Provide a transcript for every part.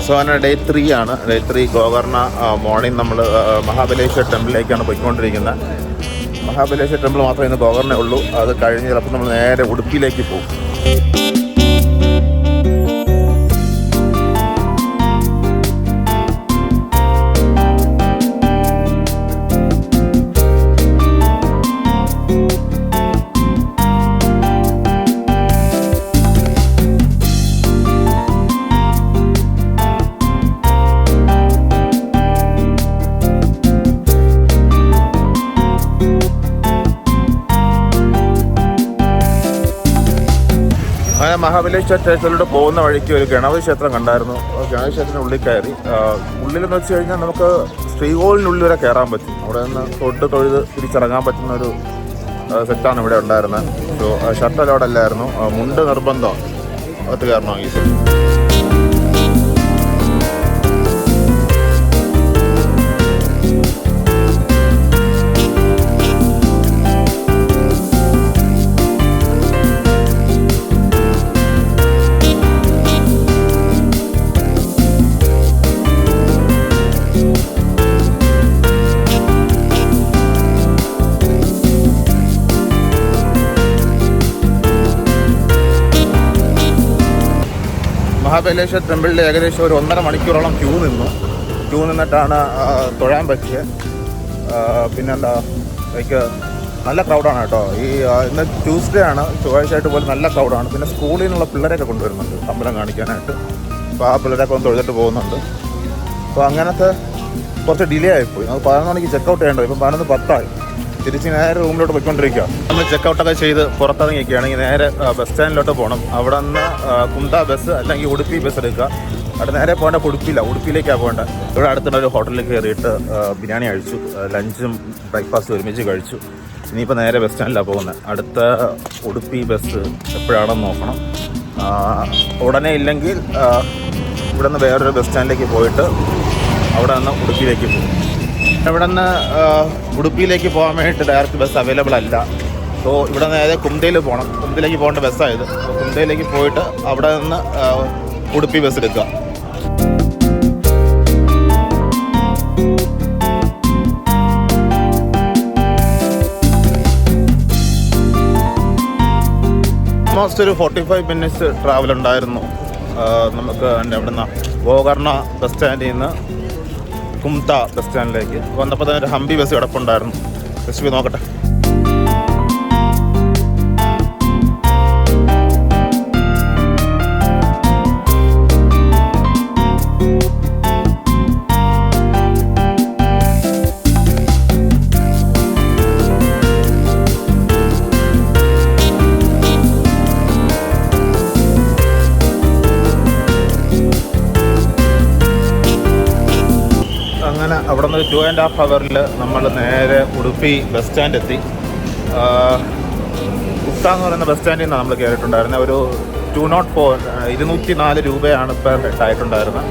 So അങ്ങനെ day 3 ആണ്. Day 3 Gokarna. Morning നമ്മൾ മഹാബലേശ്വർ ടെമ്പിളിലേക്കാണ് പോയിക്കൊണ്ടിരിക്കുന്നത്. മഹാബലേശ്വർ ടെമ്പിൾ മാത്രമേ ഇന്ന് ഗോകർണേ ഉള്ളൂ. അത് കഴിഞ്ഞ് ചിലപ്പോൾ നമ്മൾ നേരെ ഉടുപ്പിയിലേക്ക് പോകും. അങ്ങനെ മഹാബലേശ്വർ ക്ഷേത്രത്തിലൂടെ പോകുന്ന വഴിക്ക് ഒരു ഗണപതി ക്ഷേത്രം കണ്ടായിരുന്നു. ഗണപതി ക്ഷേത്രത്തിന് ഉള്ളിൽ കയറി. ഉള്ളിലെന്ന് വെച്ച് കഴിഞ്ഞാൽ നമുക്ക് ശ്രീകോവിലിനുള്ളിൽ വരെ കയറാൻ പറ്റും. അവിടെ നിന്ന് തൊട്ട് തൊഴുത് തിരിച്ചിറങ്ങാൻ പറ്റുന്ന ഒരു സെറ്റാണ് ഇവിടെ ഉണ്ടായിരുന്നത്. സോ ഷർട്ട് അലൗഡ് അല്ലായിരുന്നു. മുണ്ട് നിർബന്ധം അകത്ത് കയറണമെങ്കിൽ. മഹാബലേശ്വർ ടെമ്പിളിൽ ഏകദേശം ഒരു 1.5 മണിക്കൂറോളം ക്യൂ നിന്നിട്ടാണ് തൊഴാൻ പറ്റിയത്. പിന്നെന്താ ലൈക്ക് നല്ല ക്രൗഡാണ് കേട്ടോ. ഇന്ന് ട്യൂസ്ഡേ ആണ്, ചൊവ്വാഴ്ചയായിട്ട് പോലും നല്ല ക്രൗഡാണ്. പിന്നെ സ്കൂളിൽ നിന്നുള്ള പിള്ളേരൊക്കെ കൊണ്ടുവരുന്നുണ്ട് അമ്പലം കാണിക്കാനായിട്ട്. അപ്പോൾ ആ പിള്ളേരൊക്കെ ഒന്ന് തൊഴുതിട്ട് പോകുന്നുണ്ട്. അപ്പോൾ അങ്ങനത്തെ കുറച്ച് ഡിലേ ആയിപ്പോയി. നമുക്ക് 11 മണിക്ക് ചെക്കൗട്ട് ചെയ്യേണ്ടത്. ഇപ്പം 11:10 തിരിച്ച് നേരെ റൂമിലോട്ട് പോയിക്കൊണ്ടിരിക്കുക. നമ്മൾ ചെക്കൗട്ടൊക്കെ ചെയ്ത് പുറത്തിറങ്ങിയിരിക്കുകയാണെങ്കിൽ നേരെ ബസ് സ്റ്റാൻഡിലോട്ട് പോകണം. അവിടെ നിന്ന് കുന്ത ബസ് അല്ലെങ്കിൽ ഉടുപ്പി ബസ് എടുക്കുക. അവിടെ നേരെ പോകേണ്ട ഉടുപ്പിയിലേക്കാണ് പോകേണ്ടത്. ഇവിടെ അടുത്തുള്ള ഒരു ഹോട്ടലിൽ കയറിയിട്ട് ബിരിയാണി കഴിച്ചു. ലഞ്ചും ബ്രേക്ക്ഫാസ്റ്റും ഒരുമിച്ച് കഴിച്ചു. ഇനിയിപ്പോൾ നേരെ ബസ് സ്റ്റാൻഡിലാണ് പോകുന്നത്. അടുത്ത ഉടുപ്പി ബസ് എപ്പോഴാണെന്ന് നോക്കണം. ഉടനെ ഇല്ലെങ്കിൽ ഇവിടെ നിന്ന് വേറൊരു ബസ് സ്റ്റാൻഡിലേക്ക് പോയിട്ട് അവിടെ നിന്ന് ഉടുപ്പിയിലേക്ക് പോകും. ഇവിടെ നിന്ന് ഉടുപ്പിയിലേക്ക് പോകാൻ വേണ്ടിയിട്ട് ഡയറക്റ്റ് ബസ് അവൈലബിൾ അല്ല. സോ ഇവിടെ നേരെ കുന്തയിൽ പോകണം. കുന്തയിലേക്ക് പോകേണ്ട ബസ്സായത്. കുന്തയിലേക്ക് പോയിട്ട് അവിടെ നിന്ന് ഉടുപ്പി ബസ് എടുക്കുക. ഓൾമോസ്റ്റ് ഒരു 45 മിനിറ്റ്സ് ട്രാവൽ ഉണ്ടായിരുന്നു നമുക്ക്. അവിടെ നിന്ന് ഗോകർണ ബസ് സ്റ്റാൻഡിൽ നിന്ന് കുംത ബസ് സ്റ്റാൻഡിലേക്ക് വന്നപ്പോൾ തന്നെ ഒരു ഹംപി ബസ് കിടപ്പുണ്ടായിരുന്നു. ജസ്റ്റ് നോക്കട്ടെ. അങ്ങനെ അവിടെ നിന്ന് 2.5 hours നമ്മൾ നേരെ ഉടുപ്പി ബസ് സ്റ്റാൻഡ് എത്തി. കുത്ത എന്ന് പറയുന്ന ബസ് സ്റ്റാൻഡിൽ നിന്നാണ് നമ്മൾ കയറിയിട്ടുണ്ടായിരുന്നത്. ഒരു 204 രൂപയാണ് പെർ ഹെഡ് ആയിട്ടുണ്ടായിരുന്നത്.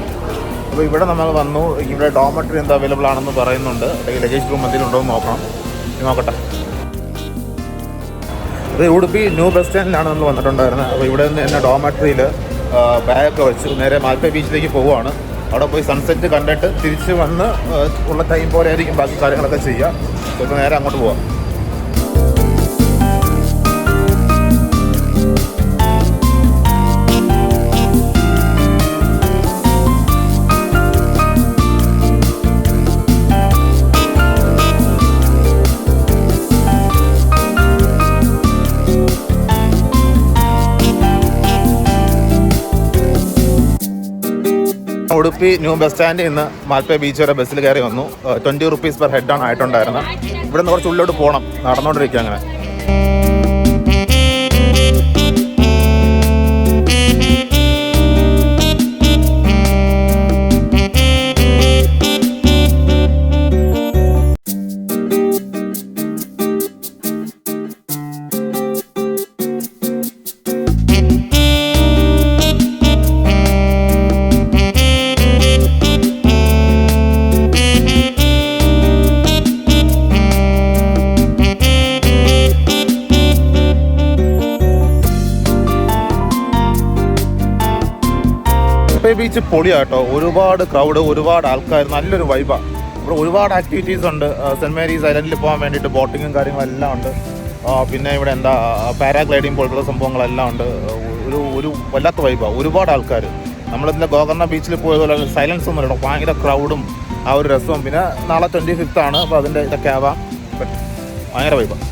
അപ്പോൾ ഇവിടെ നമ്മൾ വന്നു. ഇവിടെ ഡോമറ്ററി എന്താ അവൈലബിൾ ആണെന്ന് പറയുന്നുണ്ട്. അല്ലെങ്കിൽ ലഗേജ് റൂം എന്തെങ്കിലും ഉണ്ടോ എന്ന് നോക്കട്ടെ. ഇത് ഉടുപ്പി ന്യൂ ബസ് സ്റ്റാൻഡിലാണ് നമ്മൾ വന്നിട്ടുണ്ടായിരുന്നത്. അപ്പോൾ ഇവിടെ നിന്ന് തന്നെ ഡോമറ്ററിയിൽ ബാഗൊക്കെ വെച്ച് നേരെ മാൽപ്പേ ബീച്ചിലേക്ക് പോവുകയാണ്. അവിടെ പോയി സൺസെറ്റ് കണ്ടിട്ട് തിരിച്ച് വന്ന് ഉള്ള ടൈം പോലെ ആയിരിക്കും ബാക്കി കാര്യങ്ങളൊക്കെ ചെയ്യുക. ഇപ്പോൾ നേരെ അങ്ങോട്ട് പോവാം. ഉടുപ്പി ന്യൂ ബസ് സ്റ്റാൻഡിൽ നിന്ന് മാൽപ്പേ ബീച്ച് വരെ ബസ്സിൽ കയറി വന്നു. 20 rupees പെർ ഹെഡാണ് ആയിട്ടുണ്ടായിരുന്നത്. ഇവിടെ നിന്ന് കുറച്ച് ഉള്ളിലോട്ട് പോകണം. നടന്നുകൊണ്ടിരിക്കുക അങ്ങനെ. ബീച്ച് പൊളിയാട്ടോ. ഒരുപാട് ക്രൗഡ്, ഒരുപാട് ആൾക്കാർ, നല്ലൊരു വൈബാണ്. ഇവിടെ ഒരുപാട് ആക്ടിവിറ്റീസ് ഉണ്ട്. സെൻറ്റ് മേരീസ് ഐലൻഡിൽ പോകാൻ വേണ്ടിയിട്ട് ബോട്ടിങ്ങും കാര്യങ്ങളെല്ലാം ഉണ്ട്. പിന്നെ ഇവിടെ എന്താ പാരാഗ്ലൈഡിങ് പോലുള്ള സംഭവങ്ങളെല്ലാം ഉണ്ട്. ഒരു വല്ലാത്ത വൈബാണ്. ഒരുപാട് ആൾക്കാർ. നമ്മളിതിൻ്റെ ഗോകർണ ബീച്ചിൽ പോയതുപോലെ സൈലൻസ് ഒന്നും ഇല്ല, ഭയങ്കര ക്രൗഡും ആ ഒരു രസവും. പിന്നെ നാളെ 25th ആണ്, അപ്പോൾ അതിൻ്റെ ഇതൊക്കെ ആവാം. ഭയങ്കര വൈബാണ്.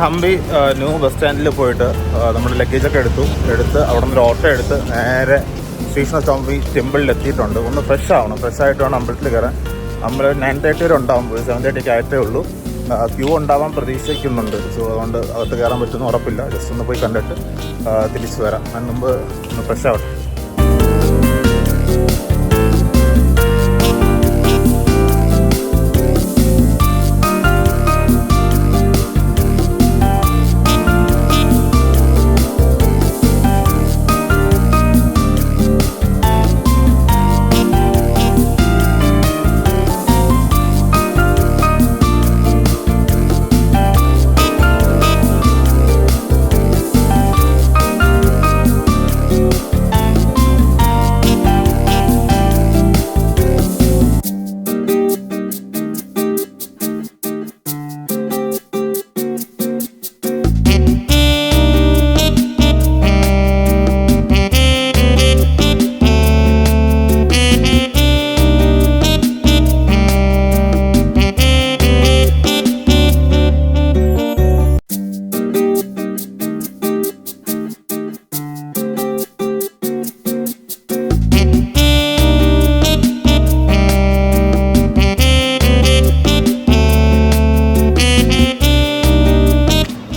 ഹംപി ന്യൂ ബസ് സ്റ്റാൻഡിൽ പോയിട്ട് നമ്മുടെ ലഗേജൊക്കെ എടുത്ത് അവിടെ നിന്ന് ഒരു ഓട്ടോ എടുത്ത് നേരെ ശ്രീകൃഷ്ണസ്വാമി ടെമ്പിളിൽ എത്തിയിട്ടുണ്ട്. ഒന്ന് ഫ്രഷ് ആവണം. ഫ്രഷ് ആയിട്ട് വേണം അമ്പലത്തിൽ കയറാൻ. നമ്മൾ 9:30 വരെ ഉണ്ടാവും, 7:30 ആയിട്ടേ ഉള്ളൂ. ക്യൂ ഉണ്ടാവാൻ പ്രതീക്ഷിക്കുന്നുണ്ട്. സോ അതുകൊണ്ട് അകത്ത് കയറാൻ പറ്റുമെന്ന് ഉറപ്പില്ല. ജസ്റ്റ് ഒന്ന് പോയി കണ്ടിട്ട് തിരിച്ചു വരാം. അതിന് മുമ്പ് ഒന്ന് ഫ്രഷ് ആവട്ടെ.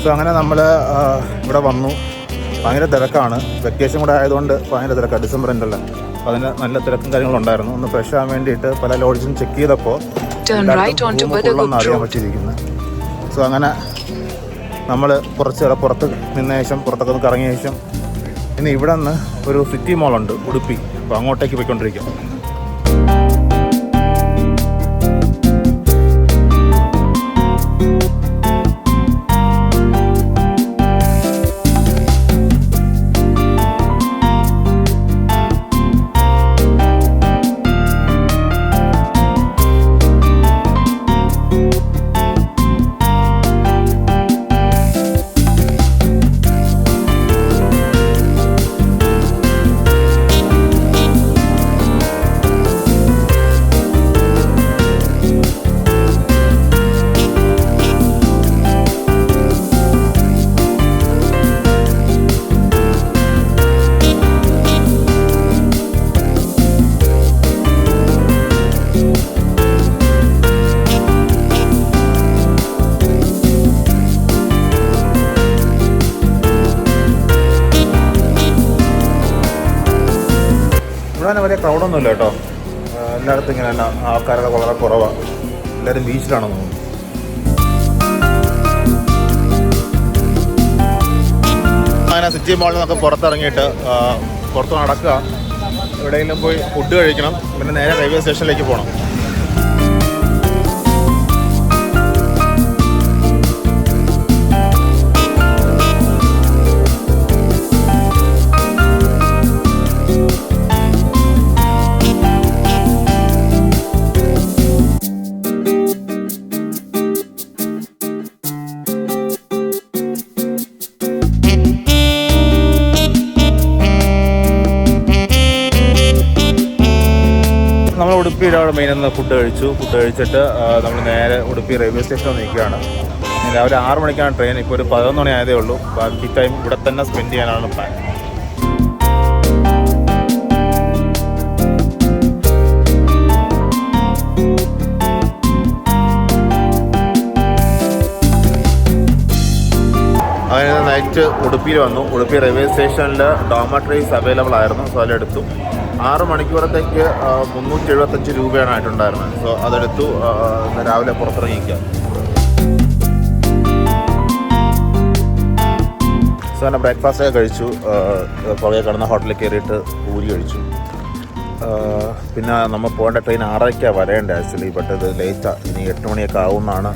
സോ അങ്ങനെ നമ്മൾ ഇവിടെ വന്നു. ഭയങ്കര തിരക്കാണ്. വെക്കേഷൻ കൂടെ ആയതുകൊണ്ട് ഭയങ്കര തിരക്കാണ്. ഡിസംബർ എൻഡല്ല, അതിന് നല്ല തിരക്കും കാര്യങ്ങളുണ്ടായിരുന്നു. ഒന്ന് ഫ്രഷ് ആകാൻ വേണ്ടിയിട്ട് പല ലോഡ്ജും ചെക്ക് ചെയ്തപ്പോൾ അറിയാൻ പറ്റിയിരിക്കുന്നത്. സോ അങ്ങനെ നമ്മൾ കുറച്ച് പുറത്ത് നിന്ന ശേഷം, പുറത്തൊക്കെ ഒന്ന് കറങ്ങിയ ശേഷം ഇനി ഇവിടെ നിന്ന് ഒരു സിറ്റി മോളുണ്ട് ഉടുപ്പി, അപ്പോൾ അങ്ങോട്ടേക്ക് പോയിക്കൊണ്ടിരിക്കാം. അങ്ങനെ വലിയ ക്രൗഡൊന്നുമില്ല കേട്ടോ. എല്ലായിടത്തും ഇങ്ങനെ തന്നെ ആൾക്കാരൊക്കെ വളരെ കുറവാണ്. എല്ലാവരും ബീച്ചിലാണെന്ന് തോന്നുന്നു. അങ്ങനെ സിറ്റി മോളിൽ നിന്നൊക്കെ പുറത്തിറങ്ങിയിട്ട് പുറത്ത് നടക്കുക, എവിടെയെങ്കിലും പോയി ഫുഡ് കഴിക്കണം, പിന്നെ നേരെ റെയിൽവേ സ്റ്റേഷനിലേക്ക് പോകണം. നമ്മൾ ഉടുപ്പിയിൽ അവിടെ മെയിൻ നിന്ന് ഫുഡ് കഴിച്ചിട്ട് നമ്മൾ നേരെ ഉടുപ്പി റെയിൽവേ സ്റ്റേഷനിൽ നിൽക്കുകയാണ്. രാവിലെ 6 മണിക്കാണ് ട്രെയിൻ. ഇപ്പോൾ ഒരു 11 മണി ആയതേ ഉള്ളൂ. ബാക്കി ടൈം ഇവിടെ തന്നെ സ്പെൻഡ് ചെയ്യാനാണ് പ്ലാൻ. അങ്ങനെ നൈറ്റ് ഉടുപ്പിയിൽ വന്നു. ഉടുപ്പി റെയിൽവേ സ്റ്റേഷനിൽ ഡോമട്രീസ് അവൈലബിൾ ആയിരുന്നു. സോ അതെടുത്തു. 6 മണിക്കൂറത്തേക്ക് 375 രൂപയാണ് ആയിട്ടുണ്ടായിരുന്നത്. സോ അതെടുത്തു. രാവിലെ പുറത്തിറങ്ങിക്കാം. സോ അങ്ങനെ ബ്രേക്ക്ഫാസ്റ്റൊക്കെ കഴിച്ചു. പുറകെ കിടന്ന ഹോട്ടലിൽ കയറിയിട്ട് പൂരി കഴിച്ചു. പിന്നെ നമ്മൾ പോകേണ്ട ട്രെയിൻ 6:30 വരേണ്ടത് ആക്ച്വലി. ബട്ട് ഇത് ലേറ്റാണ്. ഇനി 8 മണിയൊക്കെ ആവുമെന്നാണ്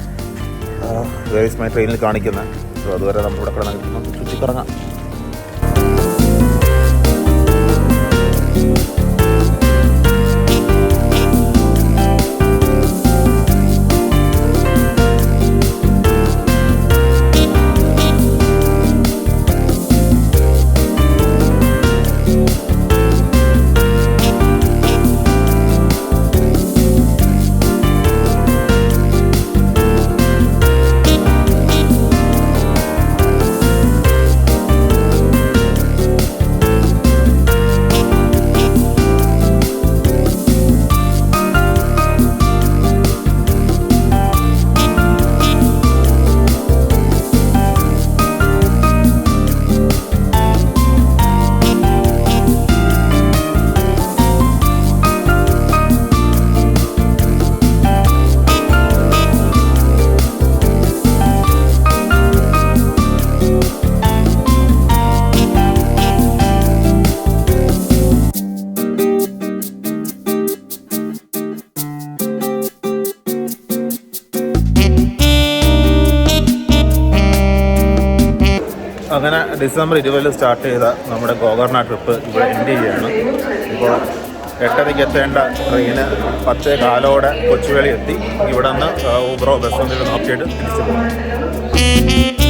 വേഴ്സ് മൈ ട്രെയിനിൽ കാണിക്കുന്നത്. സോ അതുവരെ നമ്മളിവിടെ കിടന്ന് ചുറ്റിക്കറങ്ങാം. അങ്ങനെ ഡിസംബർ 20 സ്റ്റാർട്ട് ചെയ്ത നമ്മുടെ ഗോകർണ ട്രിപ്പ് ഇവിടെ എൻഡ് ചെയ്യുകയാണ്. ഇപ്പോൾ 8:30 എത്തേണ്ട ട്രെയിന് 10:15 കൊച്ചുവേളി എത്തി. ഇവിടെ നിന്ന് ഊബറോ ബസ്സോ എന്തെങ്കിലും നോക്കിയിട്ട് തിരിച്ചു പോകും.